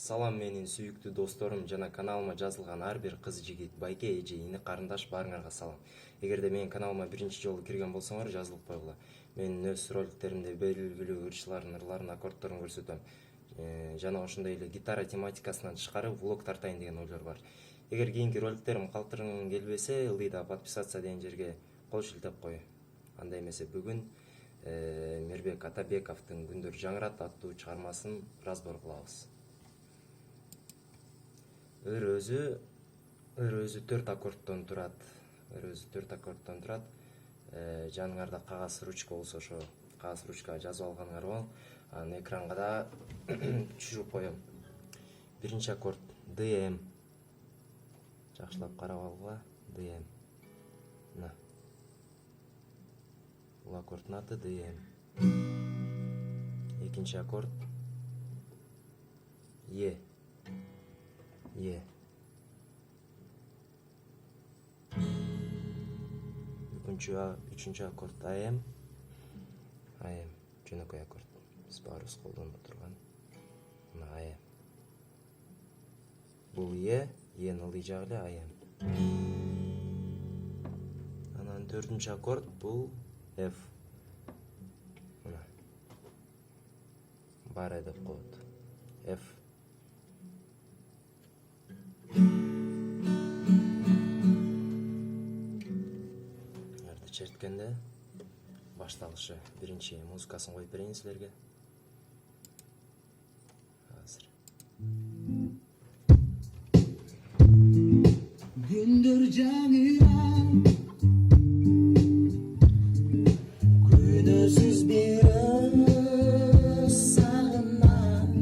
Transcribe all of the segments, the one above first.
Салам менин сүйүктүү досторум жана каналыма жазылган ар бир кыз жигит, байке, эже, ини карындаш баарыңарга салам. Эгерде менин каналыма биринчи жолу кирген болсоңор жазылып койгула. Мен өз роликтеримде белгилүү ырчылардын ырларын, аккордторун көрсөтөм. Жана ошондой эле гитара тематикасынан тышкары влог тартайын деген ойлор бар. Эгер кийинки роликтерим калтыргың келбесе, ылдыйда подписаться деген жерге кол шилтеп кой. Андай эмесе бүгүн Мирбек Атабековдун Күндөр жаңырат аттуу чыгармасын разбор кылабыз. Ыр өзү 4 аккордтон турат. Жаныңарда кагаз ручка болсо ошо кагаз ручкага жазып алганыңар бол. Анан экранга да түшүрүп коем. Биринчи аккорд ДМ. Жакшылап карап алгыла. ДМ. Мына. Бул аккорддун аты ДМ. Экинчи аккорд Е. Үчүнчү аккорд АМ. Жөнөкөй аккорд. Биз баарыбыз колдонуп турган. Мына АМ. Бул Энин ылдый жагы эле АМ. Анан төртүнчү аккорд бул F. Мына. Бара деп коет. F. Черткенде башталышы биринчи музыкасын коюп берейин силерге. Азыр. Күндөр жаңырат, күнөсүз бир сагынам,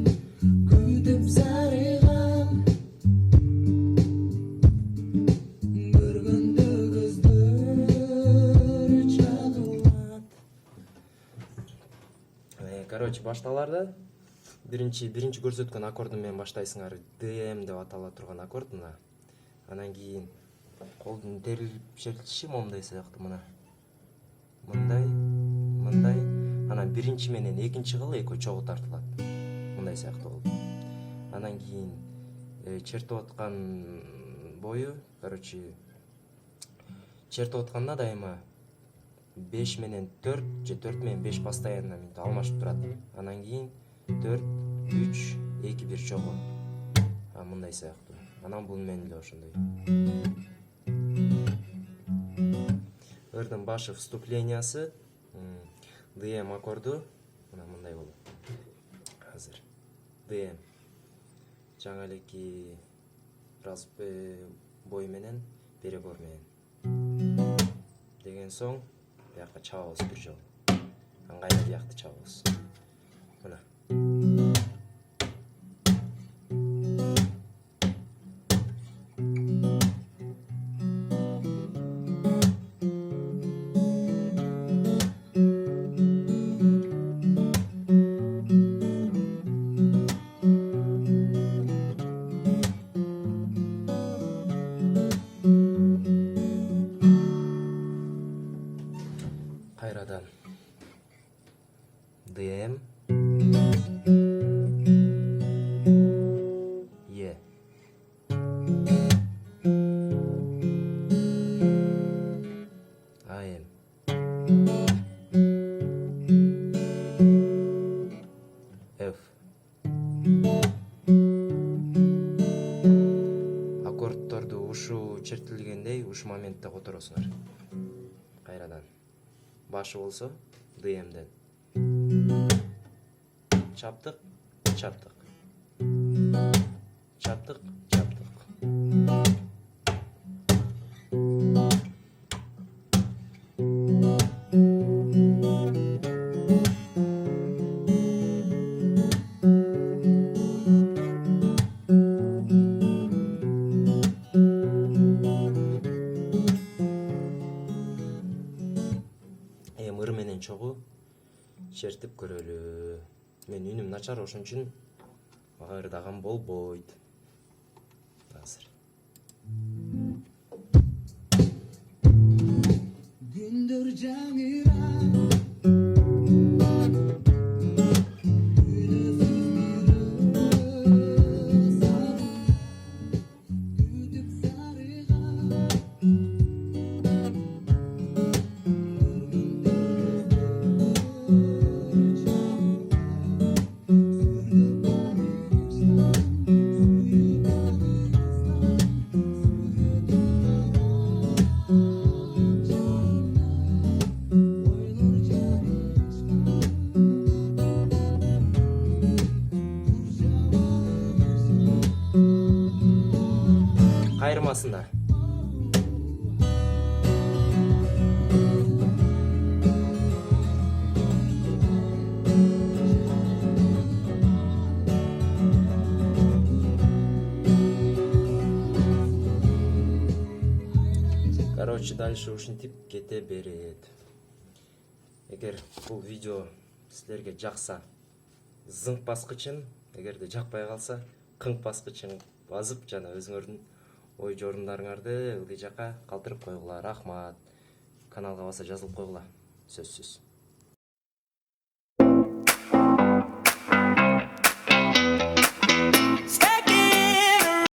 күтүп зарыгам. Короче, башталар да. Биринчи көрсөткөн аккордун менен баштайсыңар. ДМ деп атала турган аккорд мына. Анан кийин колдун терилип шертиши момундай сыяктуу мына. Мындай. Анан биринчи менен экинчи кыл экөө чогуу тартылат. Мындай сыяктуу болот. Анан кийин чертип аткан бою, короче, чертип атканда дайыма 5 менен 4 же 4 менен 5 постоянно алмашып турат. Анан кийин 4, 3, 2, 1 чогуу. Мындай сыяктуу. Анан бул менен эле ошондой. Ырдын башы вступлениясы ДМ аккорду мына мындай болот. Азыр ДМ жаңы элеки бой менен перебор менен деген соң бияққа чабабыз бир жол. Аңгайла бияқты чабабыз. Мына. Кайрадан ДМ Е АМ F. Аккордторду ушу чертилгендей ушу моментте которосуңар. Кайрадан башы болсо ДМден чаптык. Ыр менен чогуу чертип көрөлү. Мен үнүм начар, ошон үчүн мага ырдаган болбойт. Азыр. Күндөр жаңырат, күнөсүз бир айырмасында. Короче, дальше ушинтип кете берет. Эгер бул видео силерге жакса, зыңк баскычын, эгерде жакпай калса, кыңк баскычын басып жана өзүңөрдүн ой жорумдарыңарды ылдый жака калтырып койгула. Рахмат. Каналга баса жазылып койгула. Сөзсүз.